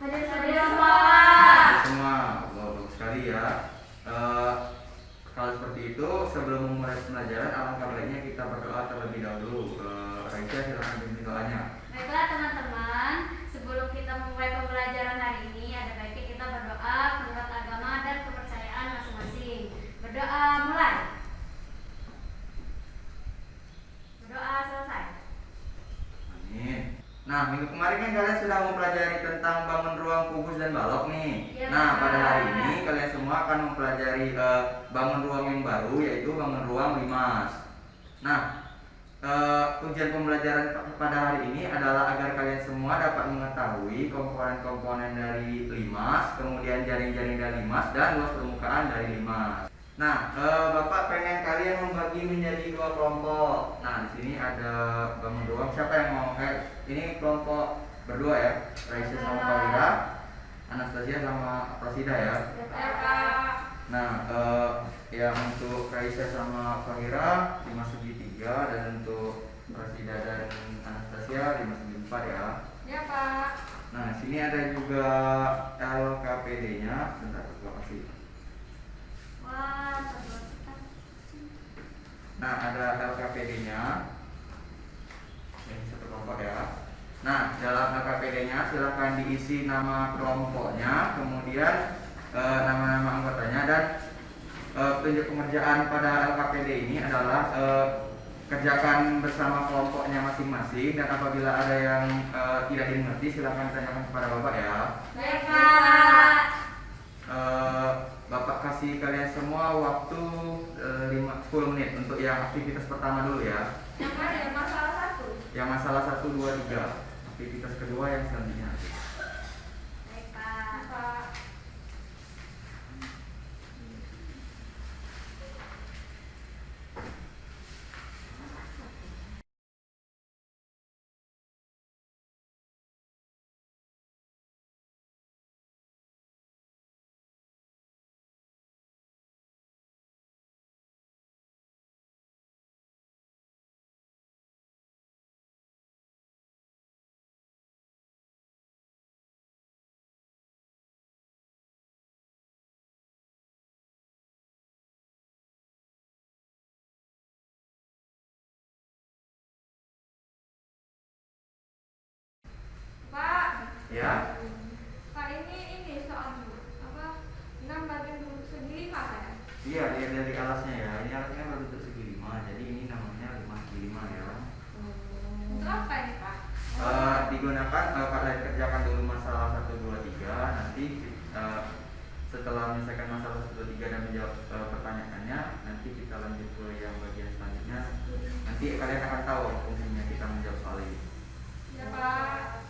Hadir semua. Semua, bagus sekali ya. Eh, Kalau seperti itu, sebelum memulai pembelajaran, alangkah baiknya kita berdoa terlebih dahulu. Raisa, silakan pimpin doanya. Baiklah teman-teman, sebelum kita memulai pembelajaran hari ini, ada baiknya kita berdoa menurut agama dan kepercayaan masing-masing. Berdoa mulai. Berdoa selesai. Amin. Nah, minggu kemarin kan kalian sudah mempelajari tentang bangun ruang, kubus, dan balok nih. Ya, Nah, pada hari benar. ini kalian semua akan mempelajari bangun ruang yang baru, yaitu bangun ruang limas. Nah, tujuan pembelajaran pada hari ini adalah agar kalian semua dapat mengetahui komponen-komponen dari limas, kemudian jaring-jaring dari limas, dan luas permukaan dari limas. Nah, Bapak pengen kalian membagi menjadi dua kelompok. Nah, di sini ada bangun ruang. Siapa yang mau? Ini kelompok berdua ya, Raisa sama Fawira, Anastasia sama Prasida ya. Ya, Pak. Nah, yang untuk Raisa sama Fahira 5 segi 3, dan untuk Rasida dan Anastasia 5 segi 4 ya. Ya, Pak. Nah, sini ada juga LKPD-nya. Bentar, terima kasih. Wah, Nah, ada LKPD-nya. Ini satu kelompok ya. Nah, dalam LKPD-nya silahkan diisi nama kelompoknya, kemudian nama-nama anggotanya, dan petunjuk pengerjaan pada LKPD ini adalah kerjakan bersama kelompoknya masing-masing, dan apabila ada yang tidak dimengerti silahkan tanyakan kepada Bapak ya. Baik, Pak. Bapak kasih kalian semua waktu 10 menit untuk yang aktivitas pertama dulu ya. Yang mana? Yang masalah 1. Yang masalah 1, 2, 3. Aktivitas kedua yang selanjutnya. Baik, Pak. Pak. Ya. Pak, ini soal apa? 6 bagian bentuk segi 5 kan? Iya, lihat dari alasnya ya. Ini alasnya berbentuk segi 5, jadi ini namanya 5 segi 5 ya. Untuk apa ini, Pak? Digunakan kalian kerjakan dulu masalah 1, 2, 3. Nanti setelah menyelesaikan masalah 1, 2, 3 dan menjawab pertanyaannya, nanti kita lanjut ke yang bagian selanjutnya. Nanti kalian akan tahu fungsinya kita menjawab soal ini. Ya, Pak.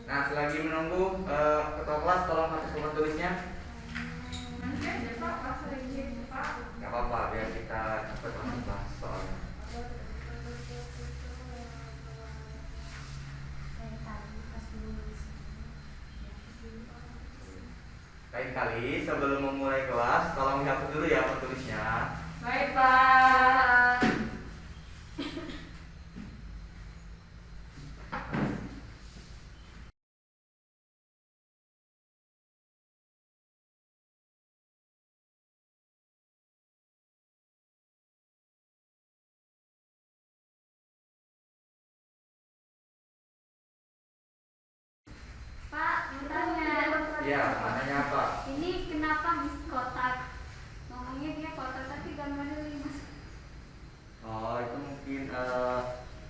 Nah, selagi menunggu ketua kelas, tolong hapus papan tulisnya. Nanti aja, Pak, pas lagi, Pak. Gak apa-apa, biar kita cepat masuk kelas soalnya. Lain kali sebelum memulai kelas, tolong dihapus dulu ya penulisnya. Baik, Pak. namanya apa? Ini kenapa kotak? Ngomongnya dia kotak tapi gambarnya 5. Oh, itu mungkin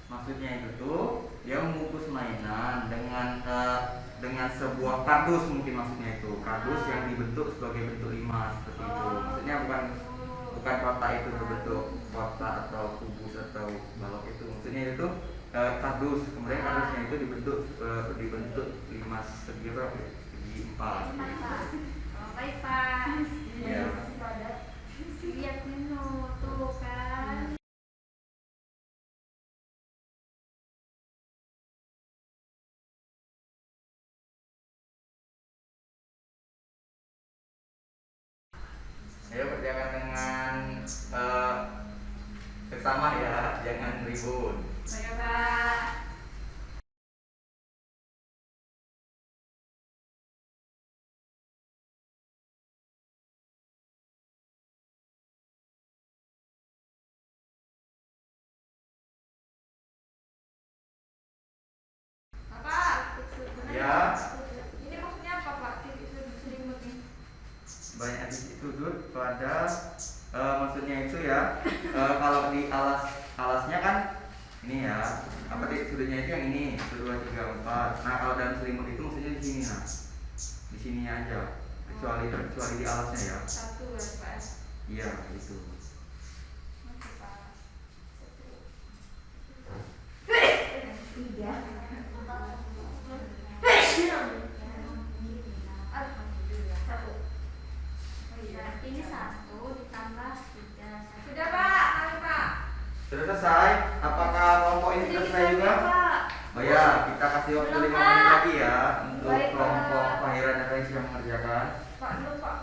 maksudnya itu tuh dia membungkus mainan dengan sebuah kardus, mungkin maksudnya itu kardus yang dibentuk sebagai bentuk 5 seperti itu. Maksudnya bukan kotak itu berbentuk kotak atau kubus atau balok itu. Maksudnya itu kardus, kemudian kardusnya itu dibentuk 5 segi berapa? Segi 4. Oh, baik Pak. Iya. Lihat menu tuh kan. Ayo kerjakan dengan bersama ya, jangan ribut. Baik Pak. Ya, Ini maksudnya apa Pak? Titik selimut ini. banyak titik sudut pada maksudnya itu ya. Kalau di alasnya kan ini ya, apa titik sudutnya itu yang ini 1, 2, 3, 4. Nah kalau dalam selimut itu maksudnya di sini, nah di sini aja, kecuali di alasnya ya. 1 ya Pak. Iya itu. Oke Pak. 1. Ini 1 ditambah 3. Sudah Pak, mari Pak. Sudah selesai? Apakah kelompok ini selesai juga? Pak. Oh ya, kita kasih waktu Belum, 5 Pak. menit lagi ya untuk Baik, kelompok Pak. Fahira dan Raisya mengerjakan. Pak dulu Pak.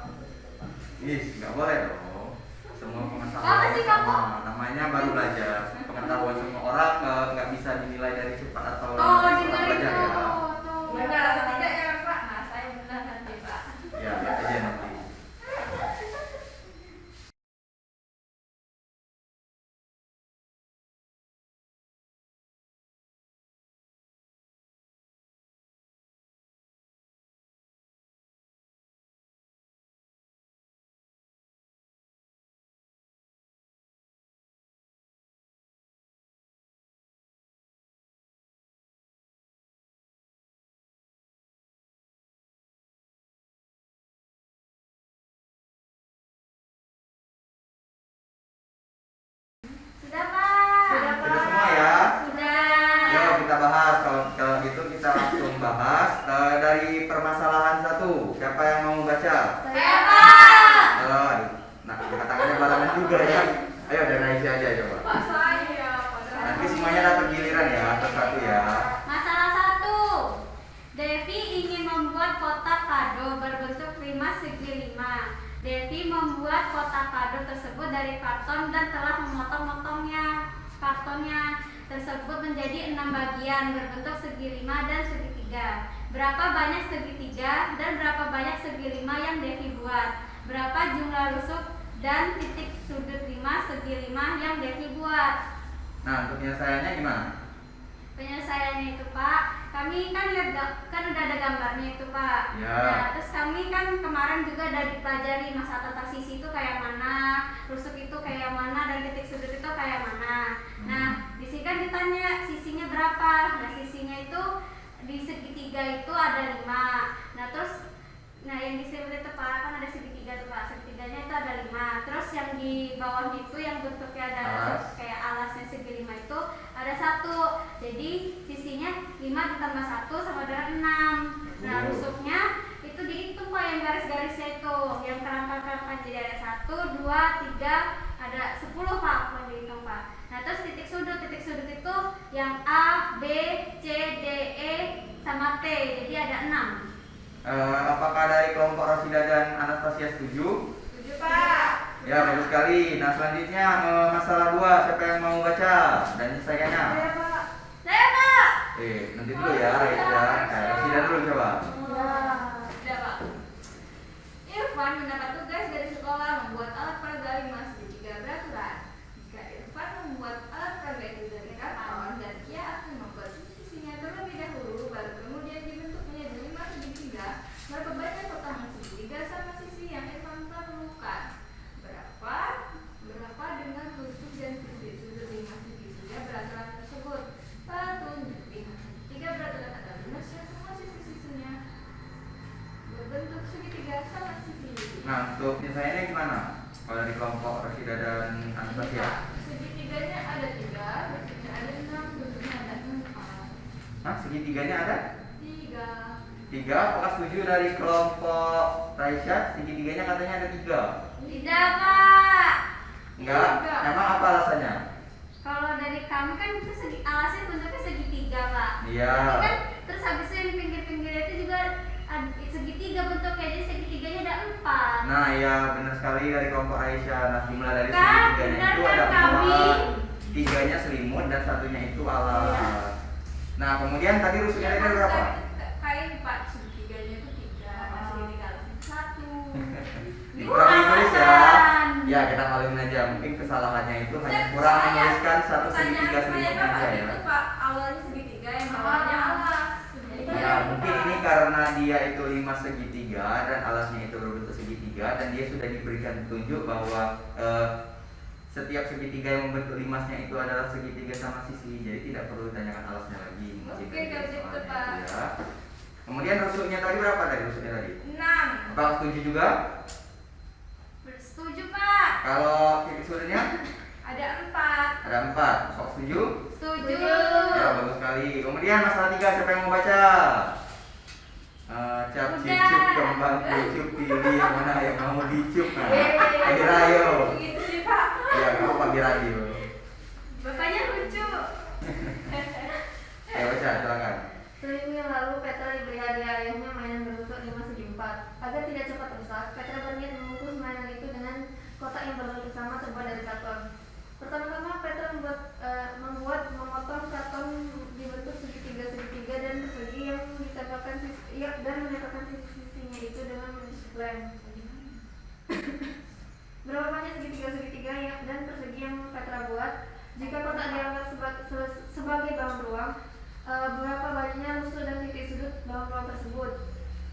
Nggak boleh dong. Semua pengetahuan Apa sih kamu? sama. Namanya baru belajar. Pengetahuan semua orang nggak bisa dinilai dari cepat atau Oh, lambat seorang dengerin belajar ya. tuh. Benar atau tidak ya Pak? Nah, saya benar nanti Pak. Ya, lihat aja nanti. Sudah Pak. Sudah semua ya? Sudah. Yuk kita bahas. Kalau gitu kita langsung bahas dari permasalahan 1. Siapa yang mau baca? Saya Pak. Nah, tangannya barengan juga ya. Ayo dari Raisya aja coba. Pak saya. Nanti semuanya dapat giliran ya, satu ya. Masalah 1. Devi ingin membuat kotak kado berbentuk 5 segi 5. Devi membuat kotak kado tersebut dari karton dan telah memotong-motongnya. Kartonnya tersebut menjadi 6 bagian berbentuk segi 5 dan segitiga. Berapa banyak segitiga dan berapa banyak segi 5 yang Devi buat? Berapa jumlah rusuk dan titik sudut 5 segi 5 yang Devi buat? Nah, untuk penyelesaiannya gimana? Penyelesaiannya itu Pak, kami kan kan udah ada gambarnya itu Pak. Ya. Nah, terus kami kan kemarin juga udah dipelajari masa tata sisi itu kayak mana, rusuk itu kayak mana, dan titik sudut itu kayak mana. Nah, di sini kan ditanya sisinya berapa. Nah, sisinya itu di segitiga itu ada 5. Nah, terus yang di sini itu Pak, kan ada segitiga tuh Pak. Segitiganya itu ada 5. Terus yang di bawah itu yang bentuknya ada kayak alasnya segi 5 itu ada 1. Jadi sisinya 5 ditambah 1 sama dengan 6. Nah, rusuknya itu dihitung Pak, yang garis-garisnya itu, yang kerangka-kerangka, jadi ada 1, 2, 3, ada 10 Pak, kalau dihitung Pak. Nah, terus titik sudut itu yang A, B, C, D, E sama T, jadi ada 6. Apakah dari kelompok Rosida dan Anastasia setuju? Setuju Pak. Ya, bagus sekali. Nah, selanjutnya masalah 2. Siapa yang mau baca dan selesaikannya? Saya Pak. Saya Pak. Nanti dulu ya, Raisya. Rosida dulu coba. Sudah Pak. Irfan mendapat tugas dari sekolah membuat alat peraga 5 segitiga beraturan. Jika Irfan membuat alat peraga itu dari karton dan ia akan membuat sisinya terlebih dahulu, baru kemudian dibentuk menjadi 5 segitiga, berapa banyak total penyelesaiannya gimana? Kalau dari kelompok Rosida dan Anastasia? Segitiganya ada 3, bentuknya ada 6, bentuknya ada 4. Hah? Segitiganya ada? 3. 3. Apakah setuju dari kelompok Raisya? Segitiganya katanya ada 3. Tidak, Pak. Enggak? Enggak. Emang apa alasannya? Kalau dari kami kan itu alasnya bentuknya segitiga, Pak. Iya. Tapi kan terus habis itu yang pinggir-pinggir itu juga segitiga bentuknya, jadi segitiganya ada 4. Nah, ya benar sekali dari kelompok Aisyah. Nah, jumlah dari Kan, segitiganya benar itu kan, ada kami? 4. 3-nya selimut dan 1-nya itu alas. Iya. Nah, kemudian tadi rusuknya Ya, tadi berapa? kayak ini Pak, segitiganya itu 3, segitiga alasnya 1. Kurang ditulis ya. Bukan. Ya, kita maluin aja. Mungkin kesalahannya itu hanya kurang menuliskan satu segitiga selimutnya aja ya. Itu Pak, awalnya segitiga, yang bawahnya alas. Ya, mungkin ini karena dia itu 5 segitiga dan alasnya itu berbentuk segitiga dan dia sudah diberikan petunjuk bahwa setiap segitiga yang membentuk limasnya itu adalah segitiga sama sisi, jadi tidak perlu ditanyakan alasnya lagi. Mungkin Oke, dari kalau gitu, soalnya Pak. itu ya. Kemudian rusuknya tadi berapa dari rusuknya tadi? 6. Apakah setuju juga? Setuju, Pak. Kalau titik sudutnya Ada 4. ada 4. Sok setuju? Setuju. Ya, bagus sekali. Kemudian masalah 3, siapa yang mau baca? Cap Udah. cicup kembang cicup pilih yang mana yang mau dicup. Nah, Birayo. Gitu sih Pak. Ya, kamu Pak Birayo. Bapaknya lucu. Ya, baca, silakan. Seminggu lalu Petra diberi hadiah ayahnya mainan berbentuk 5 segi 4. Agar tidak cepat rusak, Petra berniat membungkus mainan itu dengan kotak yang berbentuk sama terbuat dari karton. Pertama-tama Petra memotong karton dibentuk segitiga dan persegi yang ditambahkan dan menempelkan sisi-sisinya itu dengan lem. Berapa banyak segitiga dan persegi yang Petra buat? Jika kotak dianggap sebagai bahan ruang, berapa banyaknya rusuk dan titik sudut dalam ruang tersebut?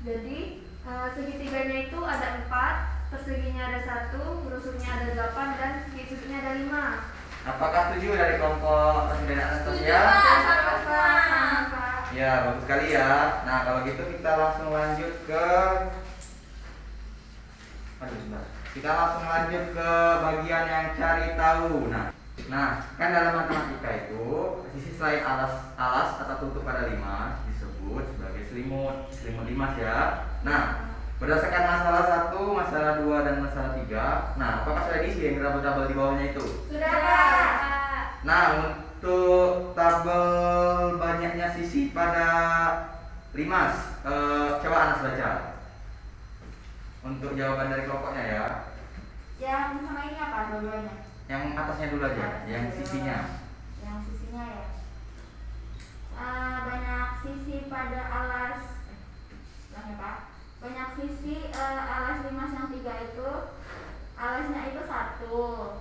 Jadi segitiganya itu ada 4, perseginya ada 1, rusuknya ada 8 dan titik sudutnya ada 5. Apakah setuju dari kelompok Presiden Anastasia? Ya, bagus sekali ya. Nah, kalau gitu kita langsung lanjut ke Kita langsung lanjut ke bagian yang cari tahu. Nah, kan dalam matematika itu sisi selain alas atau tutup pada limas disebut sebagai selimut limas ya. Nah, berdasarkan masalah 1, masalah 2 dan masalah 3. Nah, apakah sudah diisi yang tabel-tabel di bawahnya itu? Sudah Pak. Nah, untuk tabel banyaknya sisi pada limas, coba Anas baca. Untuk jawaban dari kelompoknya ya. Yang sama ini apa dua-duanya? Yang atasnya dulu aja, yang sisinya. Yang sisinya ya. Banyak sisi pada alas. Ulangi Pak. Banyak sisi alas limas yang 3 itu. Alasnya itu 1,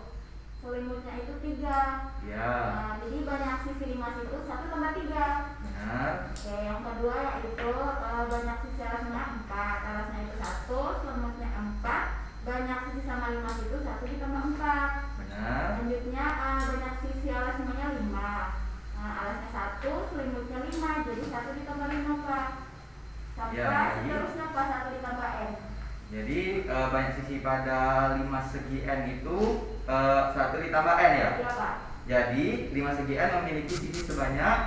selimutnya itu 3. Ya. Jadi banyak sisi limas itu 1 tambah 3. Benar. Oke, yang kedua yaitu banyak sisi alasnya 4. Alasnya itu 1, selimutnya 4. Banyak sisi sama limas itu 1 ditambah 4. Benar. Selanjutnya banyak sisi alasnya 5. Alasnya 1, selimutnya 5. Jadi 1 ditambah 5 Pak. Sampai Ya, seterusnya Pak 1 ditambah N. Jadi banyak sisi pada 5 segi N itu 1 ditambah N ya? Iya Pak. Jadi 5 segi N memiliki sisi sebanyak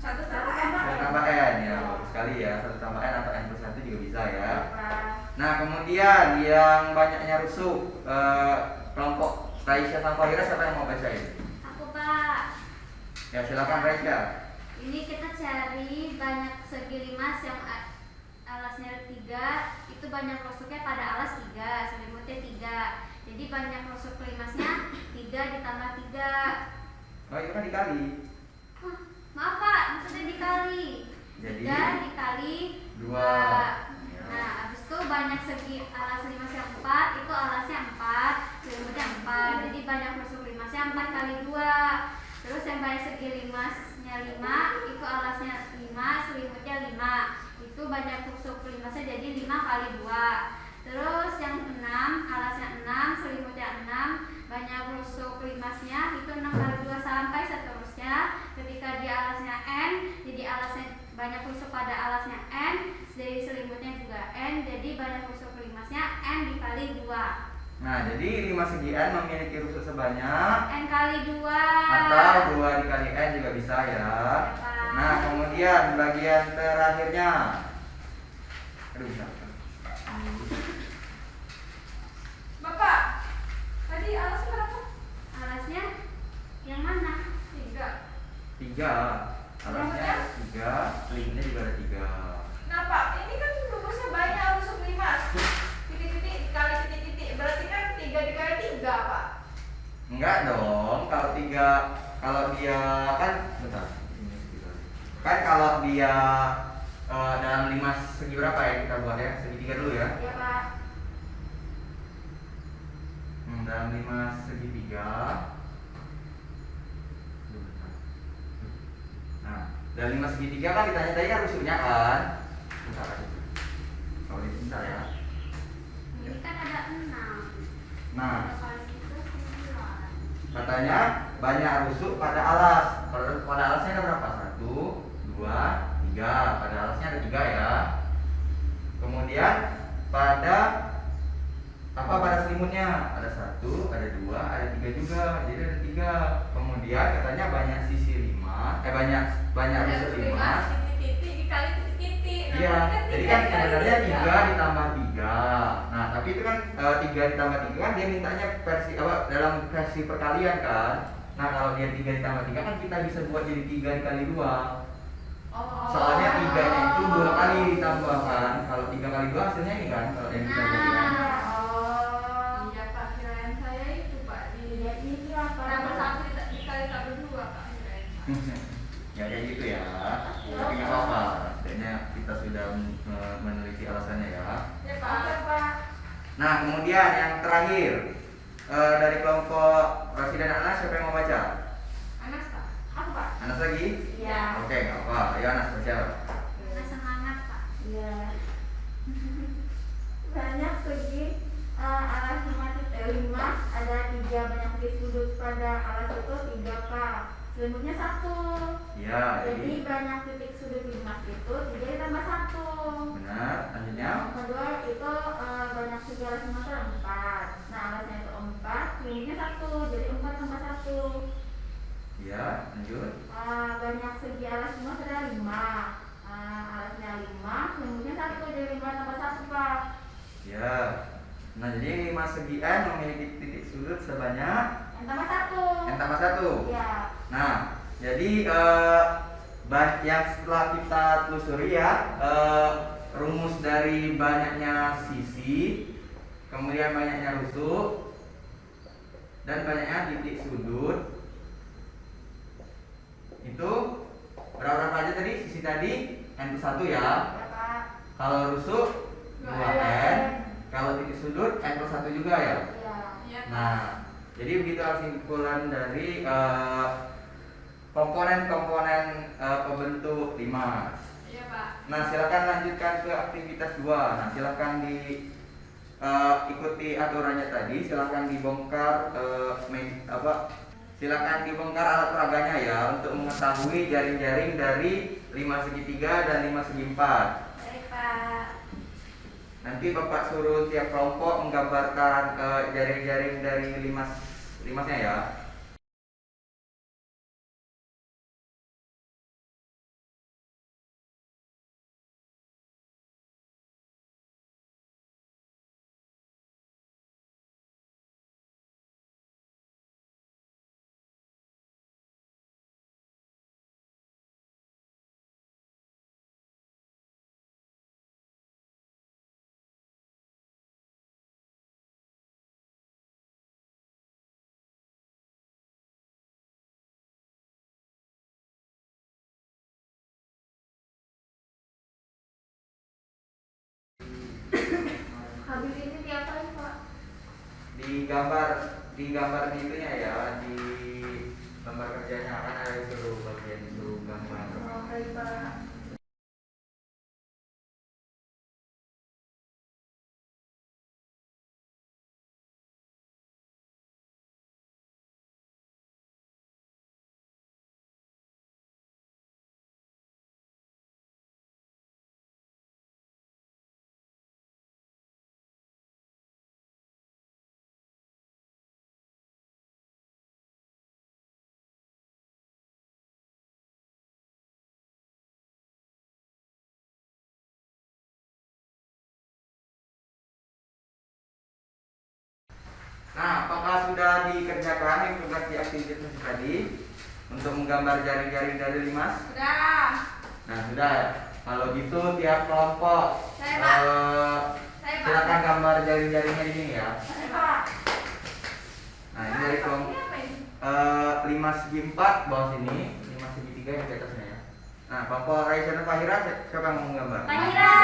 1 tambah N. 1 tambah N ya. Bagus sekali ya, 1 tambah N atau N plus 1 juga bisa ya. Iya, Pak. Nah, kemudian yang banyaknya rusuk kelompok Raisya sama Fahira, siapa yang mau bacain? Aku, Pak. Ya, silakan Raisya. Ini kita cari banyak segi limas yang alasnya 3, itu banyak rusuknya pada alas 3, selimutnya 3. Jadi banyak rusuk limasnya 3 ditambah 3. Oh, itu kan dikali. Maaf Pak, maksudnya dikali. Jadi 3 dikali 2. 2. Nah, habis itu banyak segi alas limas yang 4, itu alasnya 4, selimutnya 4. Jadi banyak rusuk limasnya 4 kali 2. Terus yang banyak segi limasnya 5, itu alasnya 5, selimutnya 5. Itu banyak rusuk limasnya jadi 5 kali 2. Terus yang 6, alasnya 6, selimutnya 6, banyak rusuk limasnya itu 6 kali 2 sampai seterusnya. Ketika di alasnya N, jadi alasnya banyak rusuk pada alasnya N, jadi selimutnya juga N, jadi banyak rusuk limasnya N dikali 2. Nah, jadi 5 segi N memiliki rusuk sebanyak N kali 2. atau 2 dikali N juga bisa ya. Nah, kemudian bagian terakhirnya. Aduh, bentar. Bapak, tadi alasnya berapa? Alasnya yang mana? 3. 3. Alasnya 3, linknya juga ada 3. Nah Pak, ini kan rumusnya banyak, rusuk 5 titik-titik dikali titik-titik, berarti kan 3 dikali 3 Pak. Enggak dong, kalau 3, kalau dia kan bentar. Kan kalau dia dalam 5 segi berapa ya kita buat ya? Segitiga dulu ya. Ya Pak. Dalam 5 segitiga. Nah, dalam 5 segitiga kan ditanya tadi kan rusuknya kan. Bentar aja. Kalau ini bentar ya. Ini kan ada 6. Nah, Kali itu 9. katanya banyak rusuk pada alas. Pada alasnya ada berapa? 1, 2, 3. Pada alasnya ada 3 ya. Kemudian pada pada selimutnya ada 1, ada 2, ada 3 juga. Jadi ada 3. Kemudian katanya banyak sisi 5, banyak rusuk 5. Titik-titik dikali titik-titik. Nah, Iya, berarti jadi tiga kan dikali sebenarnya 3. 3 ditambah 3. Nah, tapi itu kan 3 ditambah 3 kan dia mintanya versi dalam versi perkalian kan. Nah, kalau dia 3 ditambah 3 kan kita bisa buat jadi 3 dikali 2. Oh. Soalnya 3-nya itu 2 kali ditambah kan. Kalau 3 kali 2 hasilnya ini kan, kalau yang kita jadi kan. Oh. Iya Pak, kirain saya itu Pak. Jadi itu apa? Tambah 1 dikali tambah 2 Pak, kirain Pak. Ya kayak gitu ya. Tapi nggak apa-apa. Setidaknya kita sudah meneliti alasannya ya. Ya Oke Pak. Pak. Nah, kemudian yang terakhir dari kelompok Rashid dan Anas, siapa yang mau baca? Anas Pak. Aku Pak. Anas lagi? Iya. Oke, nggak apa. Ayo Anas baca. Karena semangat, Pak. Iya. Banyak segi alas 5 ada 3 banyak segi sudut pada alas itu 3 Pak. Selimutnya 1. Ya, Jadi jadi banyak titik sudut limas itu 3 ditambah 1. benar. Lanjutnya. Yang kedua itu banyak segi alas Sumatera 4. Nah alasnya itu 4, selimutnya 1. Jadi 4 tambah 1. Ya, lanjut. Banyak segi alas Sumatera 5. Alasnya 5, selimutnya 1. Jadi 5 tambah 1 Pak. Ya. Nah, jadi 5 segi N memiliki titik sudut sebanyak Yang tambah 1. N tambah 1. Iya. Nah, jadi yang setelah kita telusuri ya, rumus dari banyaknya sisi, kemudian banyaknya rusuk, dan banyaknya titik sudut, itu berapa aja tadi? Sisi tadi N plus 1 ya. Ya Pak. Kalau rusuk 2N, kalau titik sudut N plus 1 juga ya. Iya. Iya Pak. Nah, jadi begitu kesimpulan dari komponen-komponen pembentuk limas. Iya Pak. Nah, silakan lanjutkan ke aktivitas 2. Nah, silakan ikuti aturannya tadi. Silakan dibongkar silakan dibongkar alat peraganya ya untuk mengetahui jaring-jaring dari 5 segitiga dan 5 segi 4. Baik, Pak. Nanti Bapak suruh tiap kelompok menggambarkan jaring-jaring dari limasnya ya. Habis ini diapain Pak? Digambar di itunya ya, di gambar kerjanya kan ada suruh bagian suruh gambar. Oh, baik Pak. sudah dikerjakan yang tugas di aktivitas tadi untuk menggambar jaring-jaring dari limas? Sudah. Nah sudah. Kalau gitu tiap kelompok Saya, Pak. Saya, Pak. silakan gambar jaring-jaringnya di sini ya. Pak. Nah ini dari kelompok Ini apa ini? 5 segi 4 bawah sini, 5 segi 3 yang di atasnya ya. Nah kelompok Raisa dan Fahira siapa yang mau gambar? Fahira.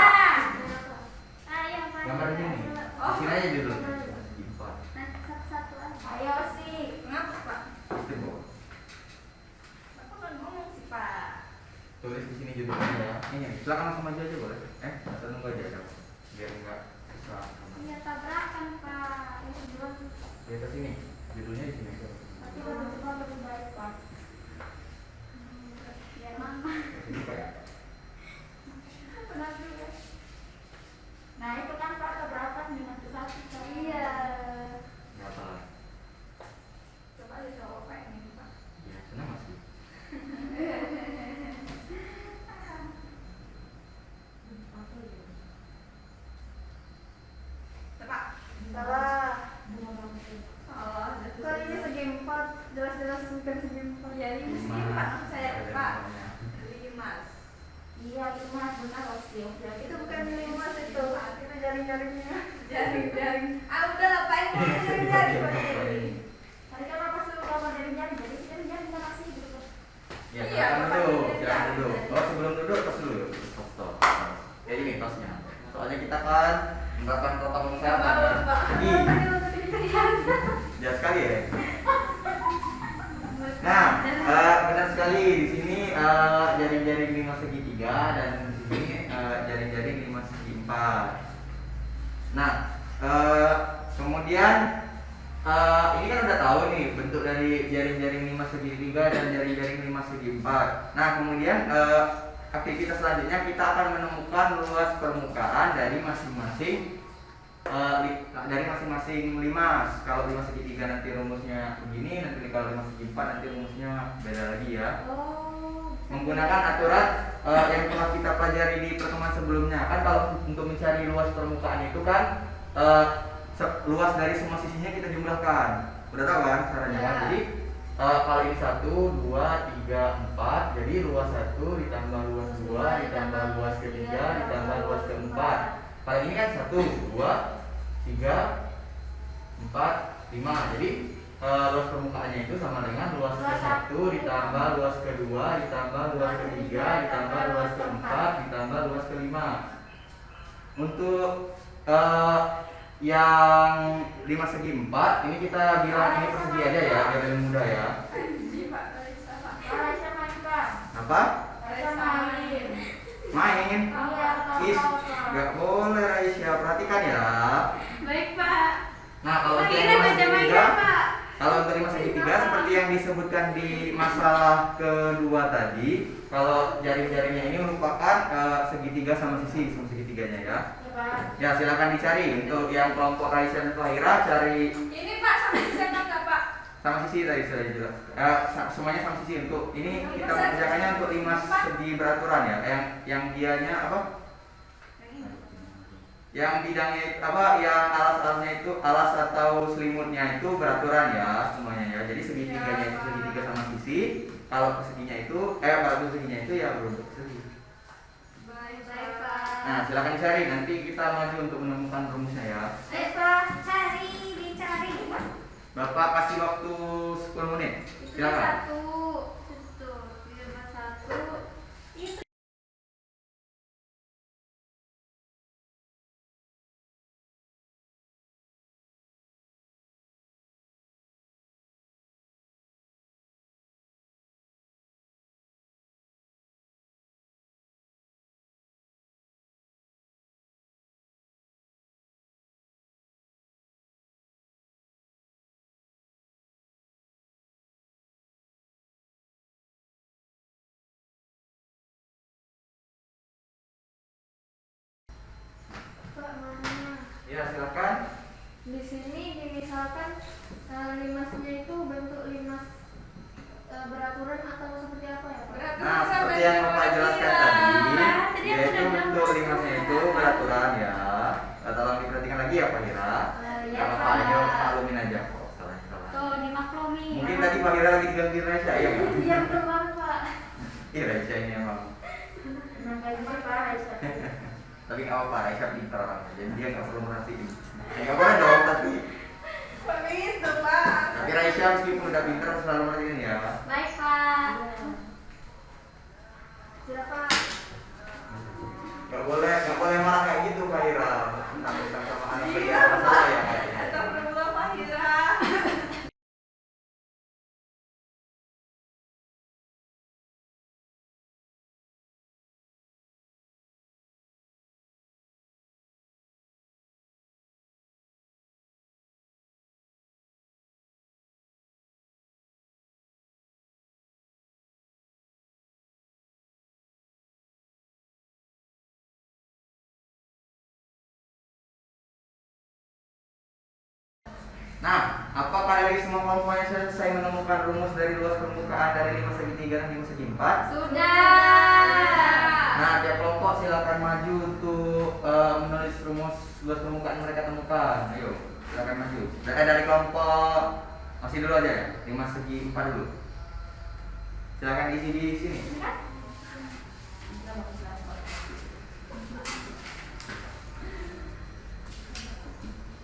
Ayo Gambar di sini. Di sini aja dulu. 5 segi 4. Nah, satu-satu aja. Ayo sih. Ngapa, Pak? Itu bawah. Bapak kan ngomong sih, Pak. Tulis di sini judulnya ya. Ini silakan langsung maju aja boleh. Atau nunggu aja ya. Biar enggak susah. Iya tabrakan Pak. Yang kedua Di atas sini. Judulnya di sini. tapi lebih cepat lebih baik Pak. Biar mama. Di sini Pak. Benar juga. Nah, itu kan Pak tabrakan dengan satu. Iya. Enggak salah. Coba aja coba Pak ini, Pak. Ya, senang masih. Pak. Salah. Salah. Kan ini segi 4, jelas-jelas bukan segi 4. Ya, ini mesti Limas. Pak. Saya, Ada Pak. namanya. Limas. Iya Limas benar pasti. Itu bukan limas itu jaring-jaringnya. Jaring-jaring. Ah, udah lah Pak, ini mau jaring-jaring Pak. Tadi kan apa suruh kamu jaring-jaring jadi jaring-jaring kan masih gitu. Ya, Iya, silakan Bapak duduk. sendiri Silakan aja. duduk. Oh, sebelum duduk tos dulu. Tos. Ya ini tosnya. Soalnya kita kan menerapkan protokol kesehatan. Bapak, Pak. Jelas sekali ya. Nah, benar sekali di sini jaring-jaring 5 segi 3 dan di sini jaring-jaring 5 segi 4. Nah, kemudian ini kan udah tahu nih bentuk dari jaring-jaring 5 segi 3 dan jaring-jaring 5 segi 4. Nah, kemudian aktivitas selanjutnya kita akan menemukan luas permukaan dari masing-masing limas. Kalau 5 segi 3 nanti rumusnya begini, nanti kalau 5 segi 4 nanti rumusnya beda lagi ya. Oh. Menggunakan aturan yang telah kita pelajari di pertemuan sebelumnya. Kan kalau untuk mencari luas permukaan itu kan luas dari semua sisinya kita jumlahkan. Udah tahu kan caranya kan? Ya. Jadi kalau ini 1, 2, 3, 4. Jadi luas 1 ditambah luas 2 ditambah luas ketiga ditambah luas keempat. Kalau ini kan 1, 2, 3, 4, 5. Jadi luas permukaannya itu sama dengan luas ke-1 ditambah luas kedua ditambah luas ketiga ditambah luas keempat ditambah luas kelima. Untuk yang 5 segi 4 ini kita bilang ini persegi aja ya biar lebih mudah ya. Iya, Pak. Raisa, Pak. Raisa main Pak. Apa? Raisa main. Main? Iya. Is, nggak boleh Raisya, perhatikan ya. Baik Pak. Nah kalau untuk Fahira 5 baca segi mainnya 3 Pak. kalau untuk 5 segi 3 seperti yang disebutkan di masalah kedua tadi, kalau jaring-jaringnya ini merupakan segitiga sama segitiganya ya. Ya Pak. Ya silakan dicari untuk yang kelompok Raisa dan Fahira cari Ini Pak sama sisi enggak Pak? sama sisi tadi sudah jelas. Semuanya sama sisi untuk ini kita mengerjakannya untuk 5 segi beraturan ya. Yang dianya apa? Yang bidangnya apa? Yang alas-alasnya itu alas atau selimutnya itu beraturan ya semuanya ya. Jadi segitiganya itu segitiga sama sisi. Kalau perseginya itu kalau perseginya itu ya berbentuk persegi. Baik, Pak. Nah, silakan dicari nanti kita maju untuk menemukan rumusnya ya. Ayo Pak, dicari. Bapak kasih waktu 10 menit. Itu Silakan. 1. Itu 1. Itu Pak, mana? Ya, silakan. Di sini dimisalkan limasnya itu bentuk limas beraturan atau seperti apa ya Pak? Beraturan Nah, sampai seperti yang Bapak jelaskan tadi, Tadi aku yaitu udah bentuk bilang. limasnya itu beraturan ya. Tolong diperhatikan lagi ya Pak Hira. Iya, Kalau Pak. Pak aja maklumin aja kok. Salah Fahira lagi diganti Raisya ya nggak? Iya betul banget Pak. Iya Raisya ini emang. Kenapa sih Pak Aisyah? Tapi nggak apa-apa, Raisya pintar orangnya, jadi dia nggak perlu merhatiin. Nggak boleh dong tapi. Please dong Pak. Tapi Raisya meskipun udah pintar harus selalu merhatiin ya. Baik Pak. Sudah Pak. Nggak boleh marah kayak gitu Fahira. Tentang sama anak beda masalah ya kayaknya. Astagfirullah Fahira. Nah, apakah dari semua kelompoknya sudah selesai menemukan rumus dari luas permukaan dari 5 segi 3 dan 5 segi 4? Sudah. Nah, tiap kelompok silakan maju untuk menulis rumus luas permukaan yang mereka temukan. Ayo, silakan maju. Dari kelompok masih dulu aja ya, 5 segi 4 dulu. Silakan isi di sini.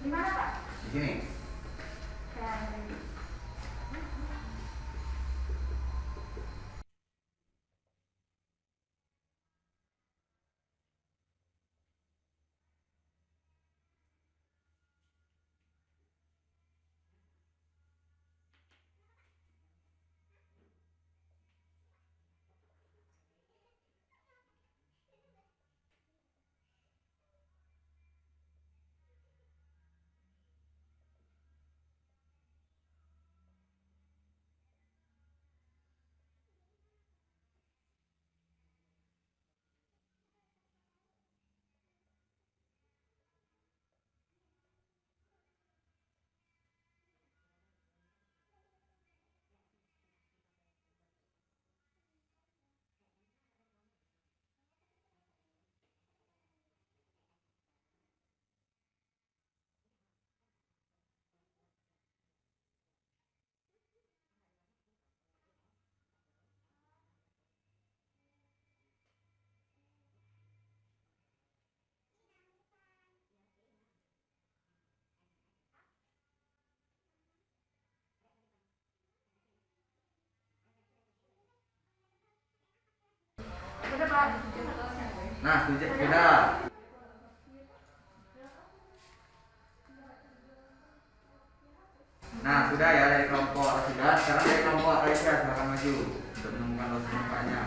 Di mana Pak? Di sini. Sudah Pak. Nah, sudah. Nah, sudah ya dari kelompok sudah. Sekarang dari kelompok Aisyah silakan maju untuk menemukan luas permukaannya.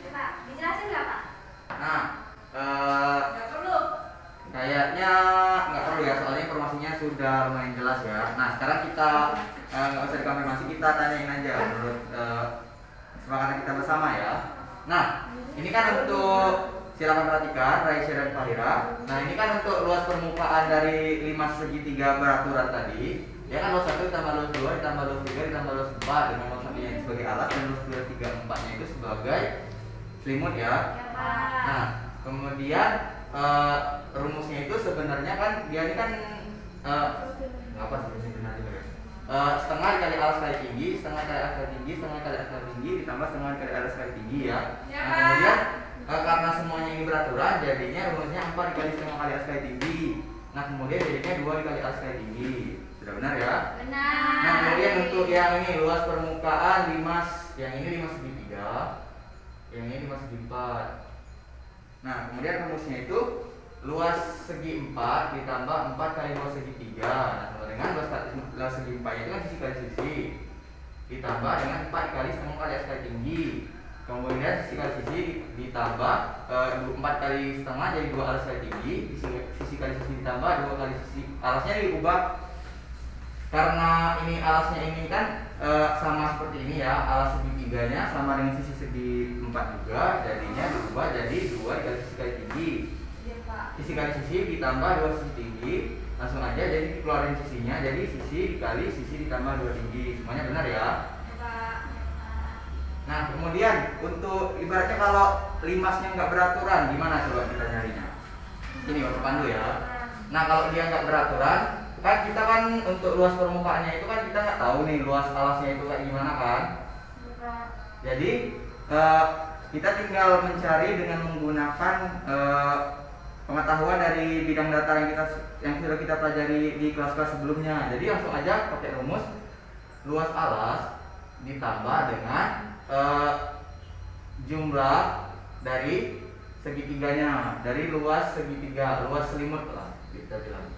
Pak, dijelasin nggak Pak? Nah, Nggak perlu. kayaknya nggak perlu ya, soalnya informasinya sudah lumayan jelas ya. Nah, sekarang kita nggak usah dikonfirmasi, kita tanyain aja menurut kesepakatan kita bersama ya. Nah, ini kan untuk silakan perhatikan Raisya dan Fahira. Nah, ini kan untuk luas permukaan dari 5 segi 3 beraturan tadi. Ya kan luas 1 ditambah luas 2 ditambah luas 3 ditambah luas 4 dengan luas 1 nya sebagai alas dan luas 2, 3, 4 nya itu sebagai selimut ya. Ya Pak. Nah, kemudian rumusnya itu sebenarnya kan dia ini kan apa sih sebenarnya guys? Setengah dikali alas kali tinggi, setengah kali alas kali tinggi, setengah kali alas kali tinggi ditambah setengah kali alas kali tinggi ya. Ya, Nah, Pak. kemudian karena semuanya ini beraturan, jadinya rumusnya 4 dikali setengah kali alas kali tinggi. Nah, kemudian jadinya 2 dikali alas kali tinggi. Sudah benar ya? Benar. Nah, kemudian untuk yang ini luas permukaan 5, yang ini 5 segi 3, yang ini 5 segi 4. Nah, kemudian rumusnya itu luas segi 4 ditambah 4 kali luas segi 3. Nah, sama dengan luas segi 4 itu kan sisi kali sisi, ditambah dengan 4 kali setengah kali alas kali tinggi. Kemudian sisi kali sisi ditambah 4 kali setengah jadi 2 alas kali tinggi. Sisi kali sisi ditambah 2 kali sisi. Alasnya diubah karena ini alasnya ini kan sama seperti ini ya, alas segitiganya sama dengan sisi segi 4 juga, jadinya diubah jadi 2 kali sisi kali tinggi. Iya, Pak. Sisi kali sisi ditambah 2 sisi tinggi, langsung aja jadi dikeluarin sisinya, jadi sisi dikali sisi ditambah 2 tinggi. Semuanya benar ya? Ya, Pak. Nah, kemudian untuk ibaratnya kalau limasnya nggak beraturan, gimana coba kita nyarinya? Ini Bapak pandu ya. Nah, kalau dia nggak beraturan, kan kita kan untuk luas permukaannya itu kan kita nggak tahu nih luas alasnya itu kayak gimana kan? Jadi kita tinggal mencari dengan menggunakan pengetahuan dari bidang data yang sudah kita pelajari di kelas-kelas sebelumnya. Jadi langsung aja pakai rumus luas alas ditambah dengan jumlah dari segitiganya, dari luas segitiga, luas selimut lah kita bilang.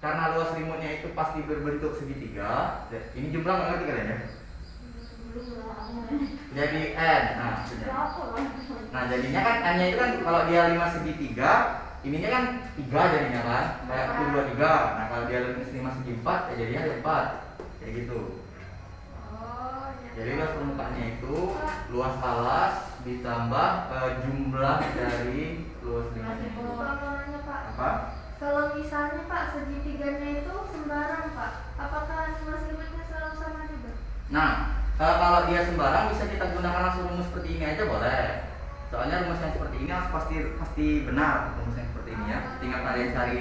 Karena luas selimutnya itu pasti berbentuk segitiga. Ini jumlah nggak ngerti kalian ya? Jadi n. Nah jadinya kan n-nya itu kan kalau dia 5 segitiga, ininya kan 3 jadinya kan, kayak 1, 2, 3. Nah kalau dia 5 segi 4, ya jadinya 4 kayak gitu. Jadi luas permukaannya itu luas alas ditambah jumlah dari luas selimutnya. Apa? Kalau misalnya Pak segitiganya itu sembarang Pak, apakah luas selimutnya selalu sama juga? Nah, kalau dia sembarang bisa kita gunakan langsung rumus seperti ini aja boleh. Soalnya rumus yang seperti ini harus pasti benar rumus yang seperti ini ya. Tinggal kalian cari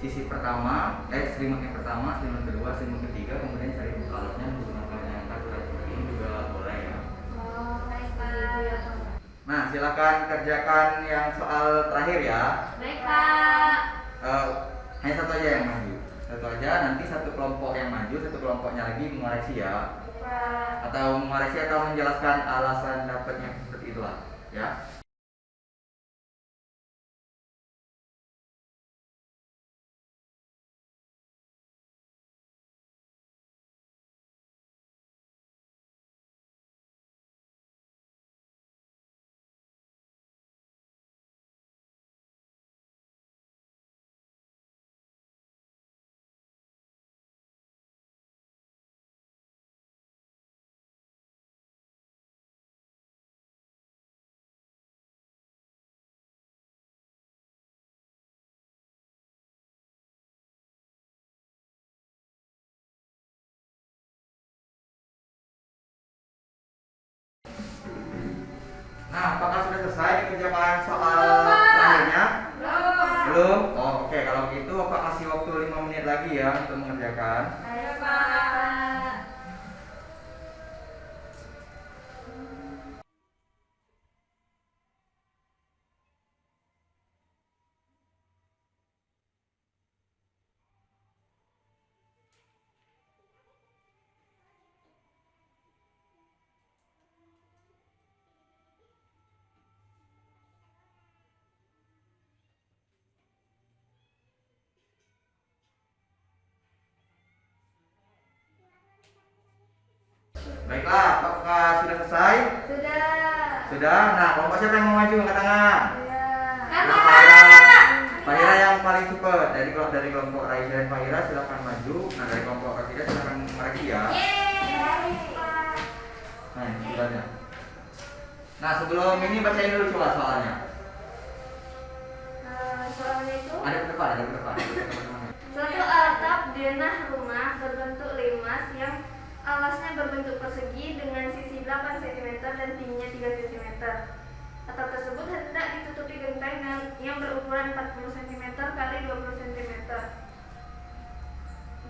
sisi pertama, selimut yang pertama, selimut kedua, selimut ketiga, kemudian cari alasnya menggunakan yang aturan seperti ini juga boleh ya. Oh, baik Pak. Nah, silakan kerjakan yang soal terakhir ya. Baik, Pak. Hanya satu aja yang maju. Satu aja, nanti satu kelompok yang maju, satu kelompoknya lagi mengoreksi ya. Atau mengoreksi atau menjelaskan alasan dapatnya seperti itulah ya. Nah, apakah sudah selesai dikerjakan soal terakhirnya? Belum? Oh, oke. Kalau gitu Bapak kasih waktu 5 menit lagi ya untuk mengerjakan. Ayo, Pak. Baiklah, apakah sudah selesai? Sudah. Sudah. Nah, kelompok siapa yang mau maju angkat tangan? Sudah. Nah, Fahira yang paling cepat dari kelompok Raisa dan Fahira silakan maju. Nah, dari kelompok Raisa silakan mengoreksi ya. Nah, ini soalnya. Nah, sebelum ini bacain dulu coba soalnya. Soalnya itu Ada ke depan, ada ke depan. suatu atap denah rumah berbentuk limas yang alasnya berbentuk persegi dengan sisi 8 cm dan tingginya 3 cm. Atap tersebut hendak ditutupi genteng yang berukuran 40 cm kali 20 cm.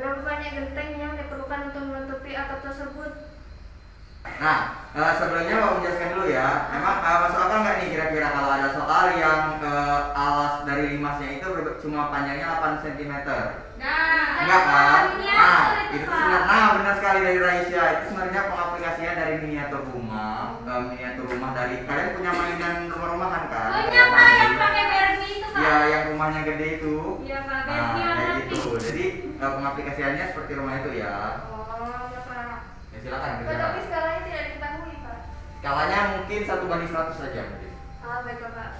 Berapa banyak genteng yang diperlukan untuk menutupi atap tersebut? Nah, sebelumnya mau menjelaskan dulu ya. Memang masuk akal nggak nih kira-kira kalau ada soal yang alas dari limasnya itu cuma panjangnya 8 cm? Nah, Enggak kan? Nah, itu Pak. sebenarnya benar sekali dari Raisya. Itu sebenarnya pengaplikasian dari miniatur rumah. Miniatur rumah dari kalian punya mainan rumah-rumahan kan? Punya, Pak, yang pakai Barbie itu, Pak. Iya, yang rumahnya gede itu. Iya, Pak. Nah, Barbie kayak warna gitu. pink. Jadi pengaplikasiannya seperti rumah itu ya. Oh, ya Pak. Ya silakan Tetapi kerjakan. skalanya tidak diketahui Pak. Skalanya mungkin 1:100 saja mungkin. Baiklah Pak.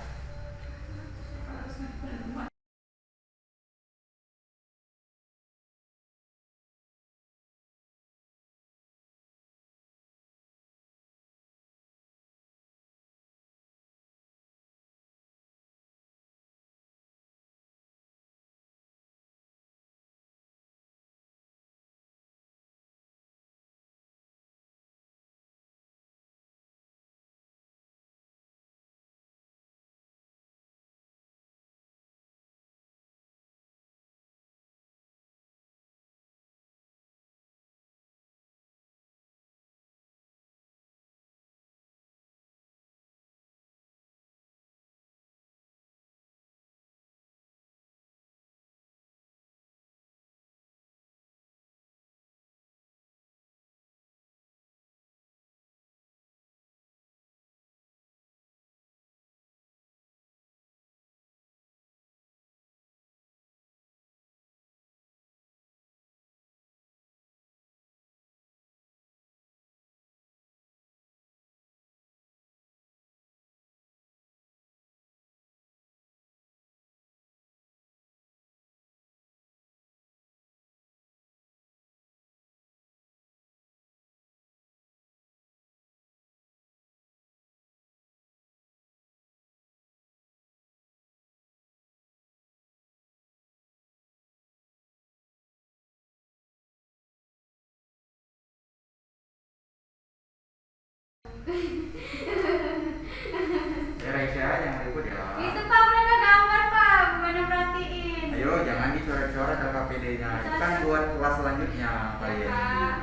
Ya Raisya, yang berikut ya. Itu Pak, mereka gambar Pak, bukan perhatiin. Ayo jangan dicoret-coret LKPD-nya. Itu kan buat kelas selanjutnya Ya, kalian. Pak.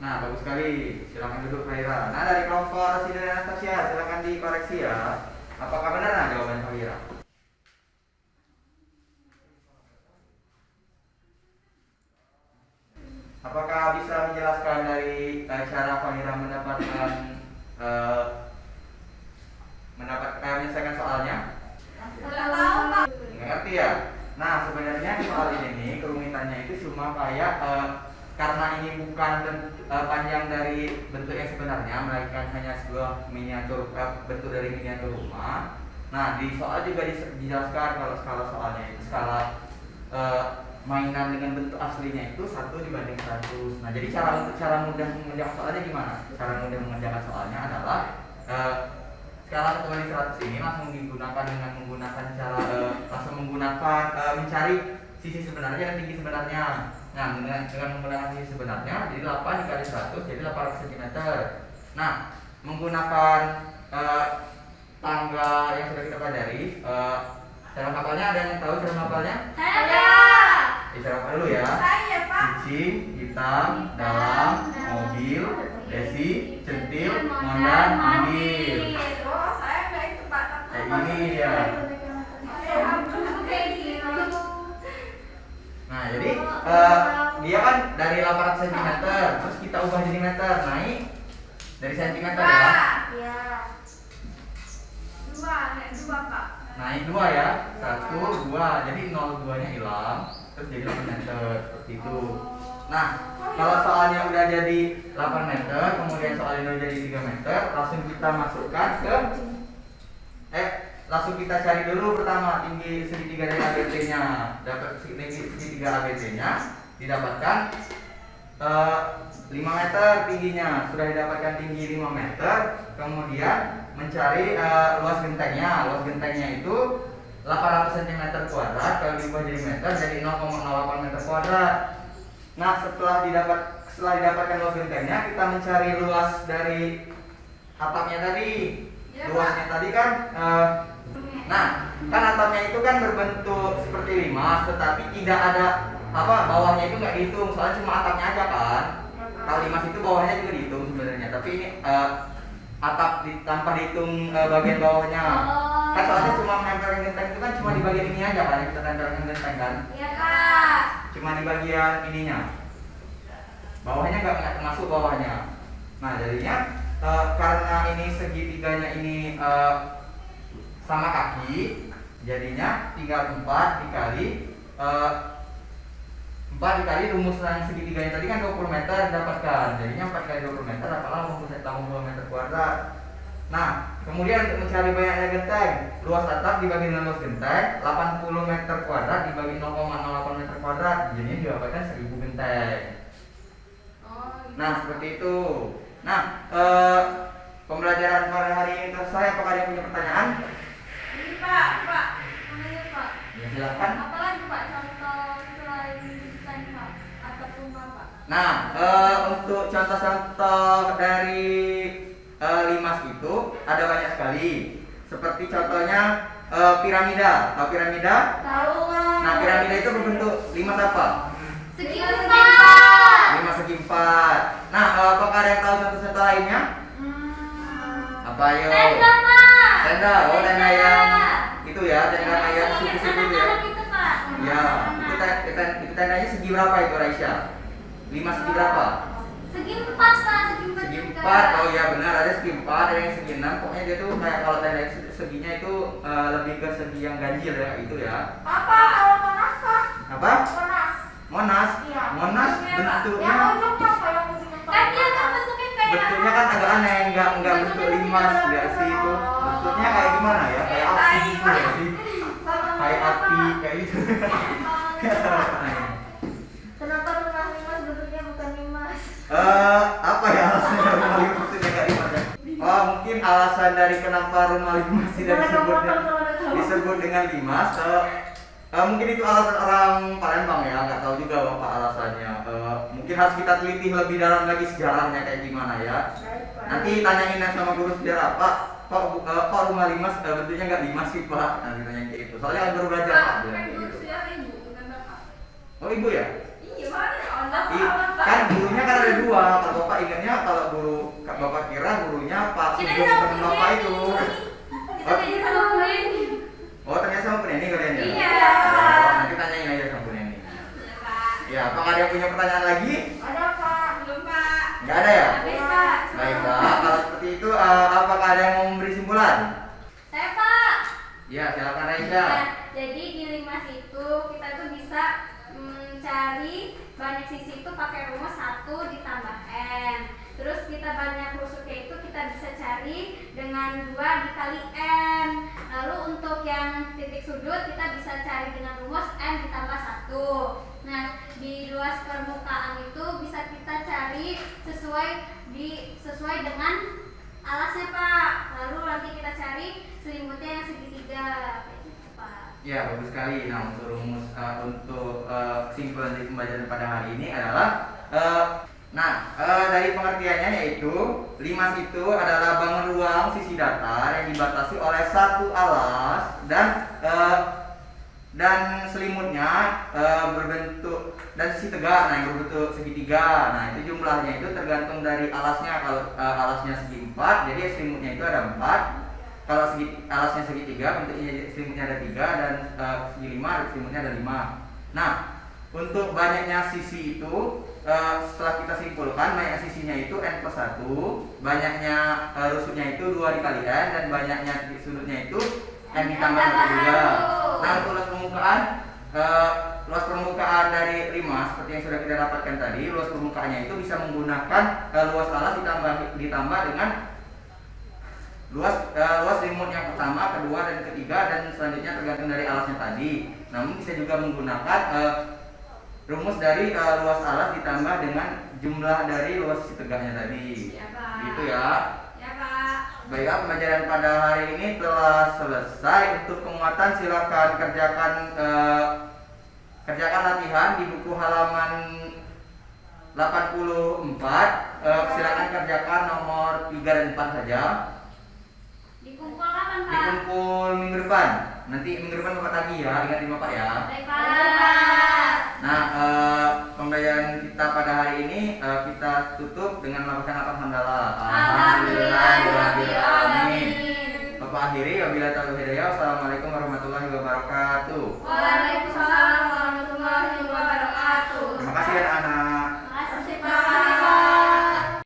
Nah, bagus sekali. Silakan duduk Faira. Nah, dari kelompok Rosida dan Anastasia, silakan dikoreksi ya. Apakah benar nah jawaban Faira? Apakah bisa menjelaskan dari cara Faira mendapatkan menyelesaikan soalnya? Nggak tahu Pak. Nggak ngerti ya? Nah, sebenarnya soal ini kerumitannya itu cuma kayak karena ini bukan panjang dari bentuk yang sebenarnya, melainkan hanya sebuah miniatur bentuk dari miniatur rumah. Nah, di soal juga dijelaskan kalau skala soalnya itu skala mainan dengan bentuk aslinya itu 1:100. Nah, jadi cara mudah mengerjakan soalnya gimana? Cara mudah mengerjakan soalnya adalah skala 1:100 ini langsung digunakan dengan menggunakan cara langsung menggunakan mencari sisi sebenarnya dan tinggi sebenarnya. Nah, dengan menggunakan sisi sebenarnya jadi 8 dikali 100 jadi 800 cm. Nah, menggunakan tangga yang sudah kita pelajari. Cara hafalnya ada yang tahu cara hafalnya? Saya. Cara hafal dulu ya. Saya, Pak. Kucing, hitam, dalam, mobil, desi, centil, mondan, ambil. Oh, saya enggak itu, Pak. Kayak gini dia. Kayak gitu. Nah, jadi dia kan dari 800 cm, terus kita ubah jadi meter, naik dari centimeter ya. Iya. Dua, Pak. Naik 2 ya. 1, 2. Jadi 0,2 nya hilang, terus jadi 8 meter seperti itu. Nah, kalau soalnya udah jadi 8 meter, kemudian soalnya udah jadi 3 meter, langsung kita masukkan ke langsung kita cari dulu pertama tinggi segitiga dari ABT-nya. Dapat segitiga ABT-nya didapatkan 5 meter tingginya. Sudah didapatkan tinggi 5 meter, kemudian mencari luas gentengnya. Luas gentengnya itu 800 cm kuadrat, kalau diubah jadi meter jadi 0,08 meter kuadrat. Nah, setelah didapatkan luas gentengnya, kita mencari luas dari atapnya tadi. Ya, Luasnya tadi kan nah, kan atapnya itu kan berbentuk seperti limas, tetapi tidak ada bawahnya itu nggak dihitung, soalnya cuma atapnya aja kan. Kalau limas itu bawahnya juga dihitung sebenarnya, tapi ini atap tanpa dihitung bagian bawahnya. Kan soalnya cuma menempelkan genteng itu kan cuma di bagian ini aja kan, yang kita tempelkan genteng kan. Iya, Kak. Cuma di bagian ininya. Bawahnya nggak termasuk bawahnya. Nah, jadinya karena ini segitiganya ini sama kaki, jadinya tinggal 4 dikali 4 dikali rumus yang segitiganya tadi kan 20 meter didapatkan. Jadinya 4 kali 20 meter apalah 80 meter kuadrat. Nah, kemudian untuk mencari banyaknya genteng, luas atap dibagi dengan luas genteng 80 meter kuadrat dibagi 0,08 meter kuadrat, jadinya didapatkan 1000 genteng. Nah, seperti itu. Nah, pembelajaran pada hari ini selesai. Apakah ada yang punya pertanyaan? Ini, Pak. Namanya, Pak. Ya, silakan. Apalagi Pak contoh selain desain Pak atau rumah Pak? Nah, untuk contoh-contoh dari limas itu ada banyak sekali. Seperti contohnya piramida. Tahu piramida? Tahu Pak. Nah, piramida itu berbentuk limas apa? Segi empat. Limas segi 4. Nah, apakah ada yang tahu contoh-contoh lainnya? Apa ayo? Tenda Pak. Tenda, oh tenda yang itu ya, tenda kayak Yang suku-suku itu ya. anak-anak itu Pak. Ya, itu tendanya segi berapa itu Raisya? Limas segi berapa? Segi empat Pak. Segi juga. 4, oh ya benar, ada segi 4, ada yang segi 6. Pokoknya dia tuh kayak kalau tenda itu seginya itu lebih ke segi yang ganjil ya, itu ya. Apa? Kalau Monas, Pak? Apa? Monas. Monas? Iya. Monas Yang bentuknya ujungnya apa yang ujungnya? Kan dia kan bentuknya kayak bentuknya kan agak aneh, enggak bentuk limas enggak sih itu. Bentuknya kayak gimana ya? Kayak api gitu ya sih. Kayak api kayak gitu. Kenapa rumah limas bentuknya bukan limas? Apa ya alasannya rumah limas itu enggak limas ya? Oh, mungkin alasan dari kenapa rumah limas tidak disebut dengan limas. Mungkin itu alasan orang Palembang ya, nggak tahu juga Bapak alasannya. Mungkin harus kita teliti lebih dalam lagi sejarahnya kayak gimana ya. Nanti tanyain sama guru sejarah, Pak, kok rumah limas bentuknya nggak limas sih Pak? Nanti tanya kayak gitu. Soalnya baru belajar Pak bilang kayak gitu. Oh ibu ya? Iya, mana? Kan gurunya kan ada 2. Kalau Bapak ingatnya kalau guru Bapak kira gurunya Pak Sugeng teman Bapak itu. Kita belajar sama Bu Eni. Oh ternyata sama Bu Neni kalian ya? Iya. Oh, nanti tanyain aja sama Bu Neni. Iya Pak. Ya, apakah ada yang punya pertanyaan lagi? Ada, Pak. Belum, Pak. Nggak ada ya? Habis Pak. Baiklah, kalau seperti itu apakah ada yang mau memberi simpulan? Saya Pak. Ya, silakan Raisya. Nah, jadi di limas itu kita tuh bisa mencari banyak sisi itu pakai rumus 1 ditambah n. Terus kita banyak rusuknya itu kita bisa cari dengan 2 dikali n. Lalu untuk yang titik sudut kita bisa cari dengan rumus n ditambah 1. Nah, di luas permukaan itu bisa kita cari sesuai dengan alasnya Pak. Lalu nanti kita cari selimutnya yang segitiga. Kayak gitu, Pak. Ya, bagus sekali. Nah, untuk rumus untuk kesimpulan dari pembelajaran pada hari ini adalah Nah, dari pengertiannya yaitu limas itu adalah bangun ruang sisi datar yang dibatasi oleh satu alas dan selimutnya berbentuk dan sisi tegak, nah yang berbentuk segitiga. Nah itu jumlahnya itu tergantung dari alasnya. Kalau alasnya segi 4, jadi selimutnya itu ada 4. Kalau alasnya segitiga, bentuknya selimutnya ada 3, dan segi 5, selimutnya ada 5. Nah, untuk banyaknya sisi itu setelah kita simpulkan, banyaknya sisinya itu n+1, banyaknya rusuknya itu 2 dikali n, dan banyaknya titik sudutnya itu n ditambah 1 juga. Nah, untuk luas permukaan dari limas seperti yang sudah kita dapatkan tadi, luas permukaannya itu bisa menggunakan luas alas ditambah dengan luas selimut yang pertama, kedua, dan ketiga, dan selanjutnya tergantung dari alasnya tadi. Namun bisa juga menggunakan rumus dari luas alas ditambah dengan jumlah dari luas sisi tegaknya tadi. Ya, Pak. Gitu ya. Ya, Pak. Baiklah, pembelajaran pada hari ini telah selesai. Untuk penguatan silakan kerjakan latihan di buku halaman 84. Silakan kerjakan nomor 3 dan 4 saja. Dikumpul kapan, Pak? Dikumpul minggu depan. Nanti minggu depan Bapak lagi ya, ingatin Bapak ya. Baik, Pak. Nah, pembelajaran kita pada hari ini kita tutup dengan melakukan lafaz hamdalah.